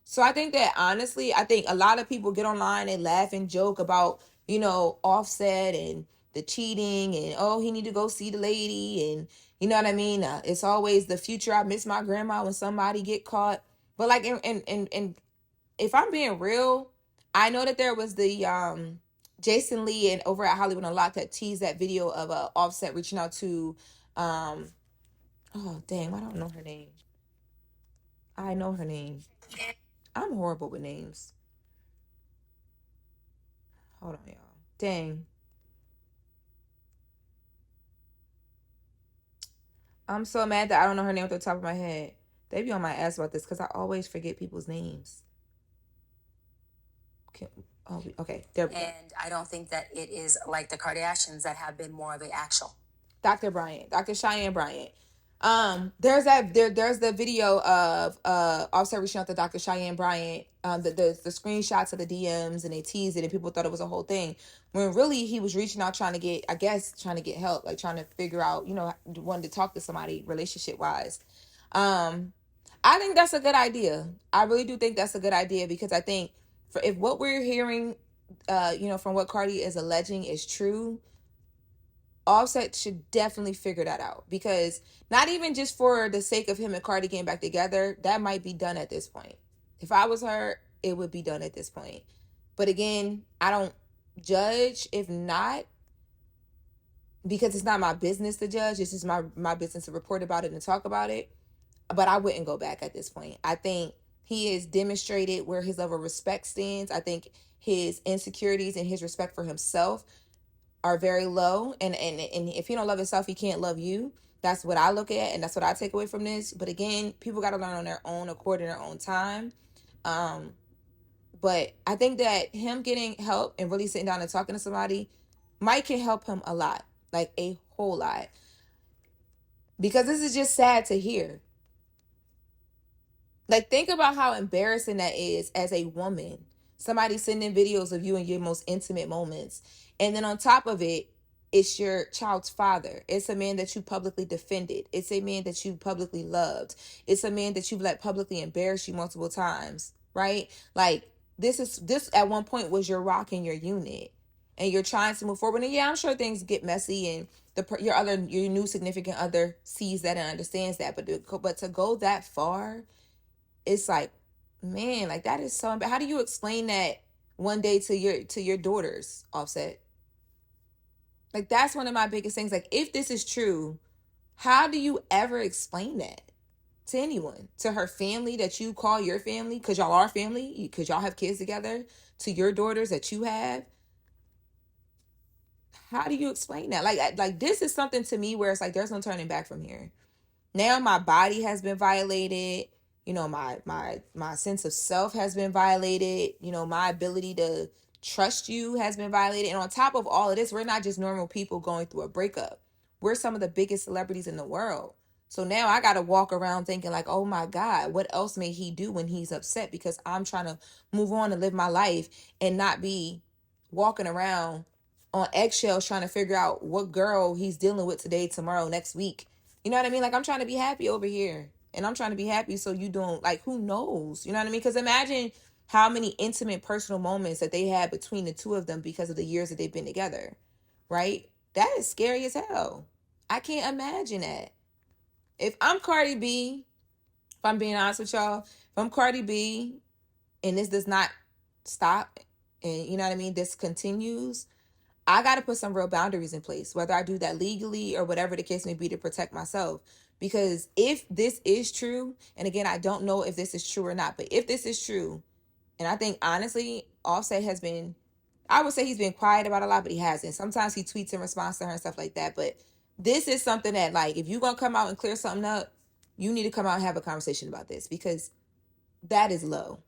So I think that honestly, I think a lot of people get online and laugh and joke about, Offset and the cheating and, oh, he need to go see the lady. And you know what I mean? It's always the future. I miss my grandma when somebody get caught. But like, and if I'm being real, I know that there was the Jason Lee and over at Hollywood Unlocked that teased that video of Offset reaching out to oh dang, I don't know her name. I know her name. I'm horrible with names. Hold on, y'all. Dang. I'm so mad that I don't know her name off the top of my head. They be on my ass about this because I always forget people's names. Okay, there we go. And I don't think that it is like the Kardashians that have been more of an actual. Dr. Cheyenne Bryant. There's the video of Offset reaching out to Dr. Cheyenne Bryant, the screenshots of the DMs, and they teased it and people thought it was a whole thing. When really he was reaching out trying to get help, like trying to figure out, wanted to talk to somebody relationship wise. I think that's a good idea. I really do think that's a good idea because I think if what we're hearing, from what Cardi is alleging is true, Offset should definitely figure that out because not even just for the sake of him and Cardi getting back together, that might be done at this point. If I was her, it would be done at this point. But again, I don't judge if not, because it's not my business to judge. It's just my business to report about it and talk about it. But I wouldn't go back at this point. I think he has demonstrated where his level of respect stands. I think his insecurities and his respect for himself are very low, and if he don't love himself, he can't love you. That's what I look at, and that's what I take away from this. But again, people got to learn on their own accord in their own time. But I think that him getting help and really sitting down and talking to somebody might can help him a lot, like a whole lot, because this is just sad to hear. Like, think about how embarrassing that is as a woman. Somebody sending videos of you in your most intimate moments. And then on top of it, it's your child's father. It's a man that you publicly defended. It's a man that you publicly loved. It's a man that you've let publicly embarrass you multiple times, right? Like, this at one point was your rock in your unit. And you're trying to move forward. And yeah, I'm sure things get messy, and your new significant other sees that and understands that. But to go that far, it's like, man, like that is so. How do you explain that one day to your daughters, Offset? Like, that's one of my biggest things. Like, if this is true, how do you ever explain that to anyone? To her family that you call your family, because y'all are family, because y'all have kids together, to your daughters that you have. How do you explain that? Like this is something to me where it's like there's no turning back from here. Now my body has been violated. You know, my sense of self has been violated. You know, my ability to trust you has been violated. And on top of all of this, we're not just normal people going through a breakup. We're some of the biggest celebrities in the world. So now I got to walk around thinking like, oh my God, what else may he do when he's upset? Because I'm trying to move on and live my life and not be walking around on eggshells trying to figure out what girl he's dealing with today, tomorrow, next week. You know what I mean? Like, I'm trying to be happy over here. And I'm trying to be happy so you don't, like, who knows? You know what I mean? Because imagine how many intimate personal moments that they had between the two of them because of the years that they've been together, right? That is scary as hell. I can't imagine that. If I'm Cardi B, if I'm being honest with y'all, if I'm Cardi B and this does not stop and, you know what I mean, this continues, I got to put some real boundaries in place, whether I do that legally or whatever the case may be, to protect myself. Because if this is true, and again, I don't know if this is true or not, but if this is true, and I think honestly, Offset has been, I would say he's been quiet about a lot, but he hasn't. Sometimes he tweets in response to her and stuff like that. But this is something that, like, if you're going to come out and clear something up, you need to come out and have a conversation about this, because that is low.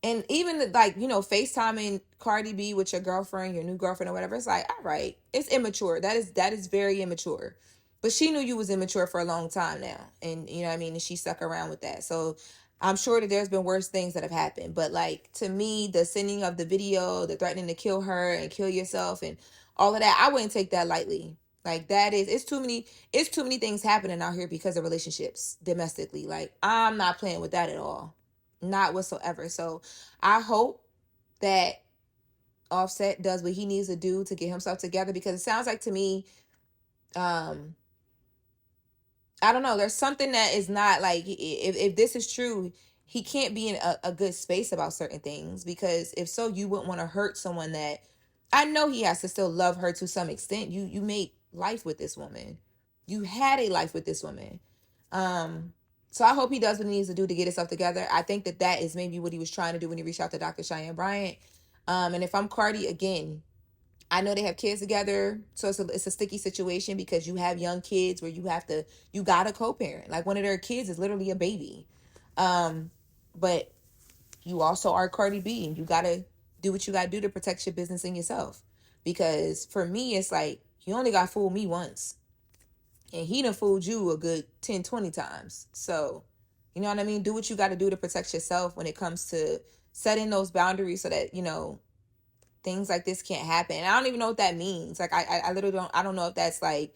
And even like, you know, FaceTiming Cardi B with your girlfriend, your new girlfriend or whatever, it's like, all right, it's immature. That is very immature. But she knew you was immature for a long time now. And you know what I mean? And she stuck around with that. So I'm sure that there's been worse things that have happened. But like, to me, the sending of the video, the threatening to kill her and kill yourself and all of that, I wouldn't take that lightly. Like, that is, it's too many things happening out here because of relationships domestically. Like, I'm not playing with that at all. Not whatsoever. So I hope that Offset does what he needs to do to get himself together, because it sounds like to me, I don't know, there's something that is not like, if this is true, he can't be in a good space about certain things, because if so, you wouldn't want to hurt someone that, I know he has to still love her to some extent. You made life with this woman. You had a life with this woman. So I hope he does what he needs to do to get himself together. I think that is maybe what he was trying to do when he reached out to Dr. Cheyenne Bryant. And if I'm Cardi, again, I know they have kids together, so it's a sticky situation, because you have young kids where you got to co-parent. Like, one of their kids is literally a baby. But you also are Cardi B, and you got to do what you got to do to protect your business and yourself. Because for me, it's like, you only got fooled me once. And he done fooled you a good 10, 20 times. So, you know what I mean? Do what you got to do to protect yourself when it comes to setting those boundaries so that, you know, things like this can't happen. And I don't even know what that means. Like, I literally don't know if that's like,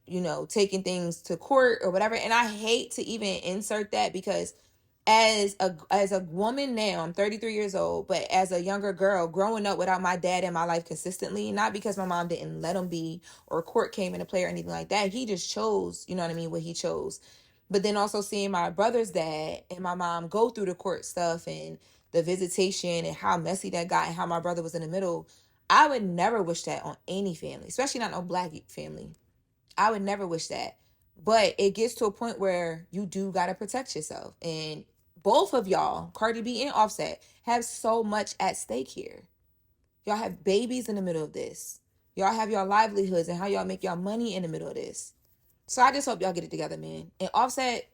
you know, taking things to court or whatever. And I hate to even insert that, because as a woman now, I'm 33 years old, but as a younger girl growing up without my dad in my life consistently, not because my mom didn't let him be or court came into play or anything like that. He just chose, you know what I mean, what he chose. But then also seeing my brother's dad and my mom go through the court stuff and the visitation and how messy that got and how my brother was in the middle, I would never wish that on any family, especially not no Black family. I would never wish that. But it gets to a point where you do got to protect yourself. And both of y'all, Cardi B and Offset, have so much at stake here. Y'all have babies in the middle of this. Y'all have y'all livelihoods and how y'all make y'all money in the middle of this. So I just hope y'all get it together, man. And Offset,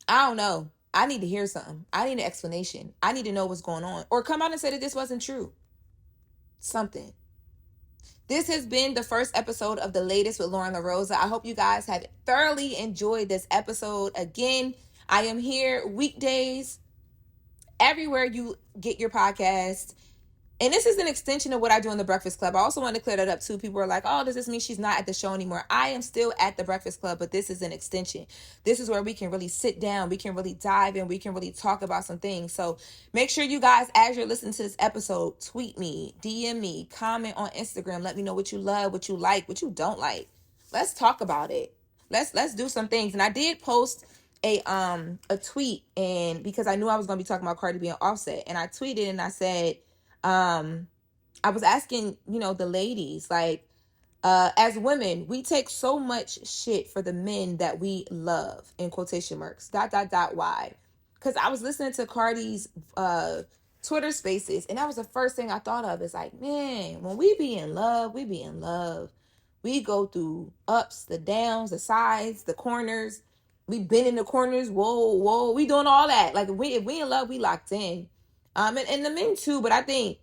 I don't know. I need to hear something. I need an explanation. I need to know what's going on. Or come out and say that this wasn't true. Something. This has been the first episode of the latest with Loren LoRosa. I hope you guys have thoroughly enjoyed this episode. Again, I am here weekdays, everywhere you get your podcast. And this is an extension of what I do in the Breakfast Club. I also want to clear that up too. People are like, oh, does this mean she's not at the show anymore? I am still at the Breakfast Club, but this is an extension. This is where we can really sit down. We can really dive in. We can really talk about some things. So make sure you guys, as you're listening to this episode, tweet me, DM me, comment on Instagram. Let me know what you love, what you like, what you don't like. Let's talk about it. Let's do some things. And I did post a tweet, and because I knew I was going to be talking about Cardi B and Offset, and I tweeted and I said, I was asking, the ladies, like, as women, we take so much shit for the men that we love, in quotation marks, ... Why? Because I was listening to Cardi's Twitter spaces, and that was the first thing I thought of. Is like, man, when we be in love, we be in love. We go through ups, the downs, the sides, the corners. We been in the corners. Whoa. We doing all that. Like, if we in love, we locked in. And the men too, but I think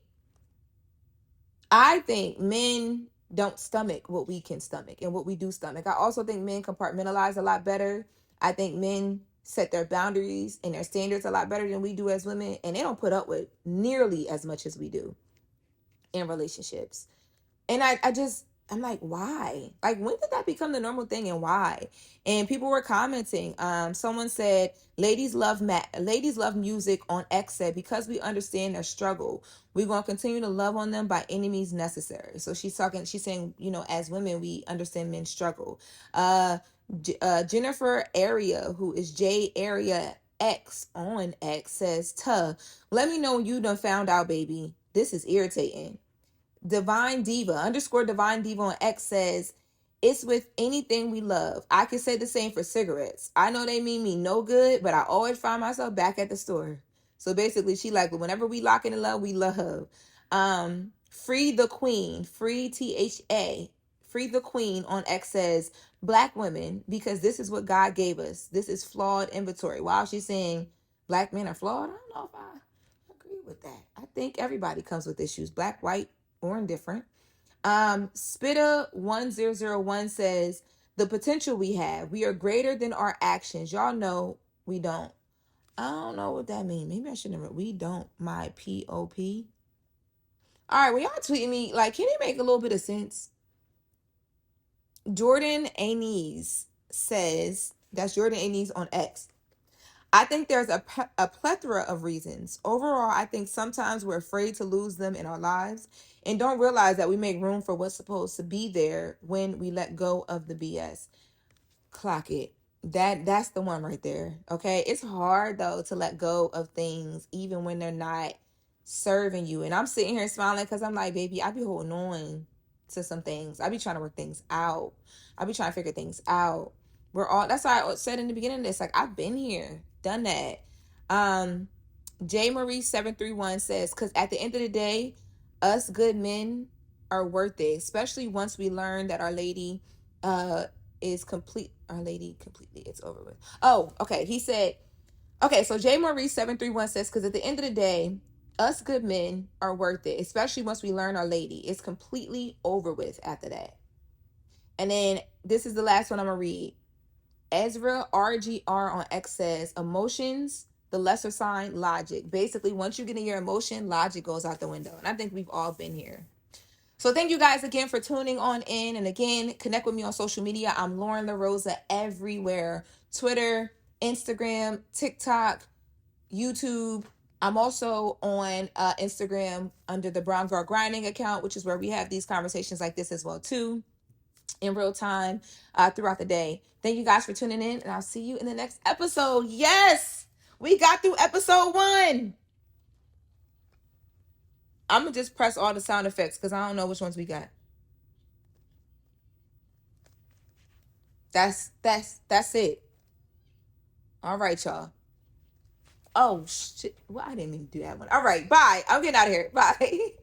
men don't stomach what we can stomach and what we do stomach. I also think men compartmentalize a lot better. I think men set their boundaries and their standards a lot better than we do as women, and they don't put up with nearly as much as we do in relationships. And I'm like, why? Like, when did that become the normal thing, and why? And people were commenting. Someone said, ladies love music on X said, because we understand their struggle, we're going to continue to love on them by any means necessary. So she's saying, as women, we understand men's struggle. Jennifer Area, who is J Area X on X, says, let me know when you done found out, baby. This is irritating. Divine Diva on X says, it's with anything we love. I can say the same for cigarettes. I know they mean me no good, but I always find myself back at the store. So basically, she like, whenever we lock in love, we love. Free the Queen, free the Queen on X says, Black women, because this is what God gave us. This is flawed inventory. While she's saying Black men are flawed, I don't know if I agree with that. I think everybody comes with issues, Black, white, or indifferent. Spitta1001 says, the potential we have, we are greater than our actions. Y'all know we don't. I don't know what that means. Maybe I shouldn't have. We don't. My POP. All right, when y'all tweeting me, like, can it make a little bit of sense? Jordan Anise says, that's Jordan Anise on X. I think there's a plethora of reasons. Overall, I think sometimes we're afraid to lose them in our lives and don't realize that we make room for what's supposed to be there when we let go of the BS. Clock it. That's the one right there. Okay. It's hard though to let go of things even when they're not serving you. And I'm sitting here smiling because I'm like, baby, I be holding on to some things. I be trying to work things out. I be trying to figure things out. That's why I said in the beginning of this, like, I've been here, done that. J Marie 731 says, because at the end of the day, us good men are worth it, especially once we learn that our lady is complete. Our lady completely, it's over with. Oh, okay. He said, okay, so J Marie 731 says, because at the end of the day, us good men are worth it, especially once we learn our lady is completely over with after that. And then this is the last one I'm gonna read. Ezra RGR on X says, emotions, the lesser sign, logic. Basically, once you get in your emotion, logic goes out the window. And I think we've all been here. So thank you guys again for tuning on in. And again, connect with me on social media. I'm Loren LoRosa everywhere. Twitter, Instagram, TikTok, YouTube. I'm also on Instagram under the Brown Girl Grinding account, which is where we have these conversations like this as well too, in real time throughout the day. Thank you guys for tuning in, and I'll see you in the next episode. Yes, we got through episode 1. I'm gonna just press all the sound effects because I don't know which ones we got. That's it. All right, y'all. Oh shit. Well, I didn't even do that one. All right, bye. I'm getting out of here. Bye.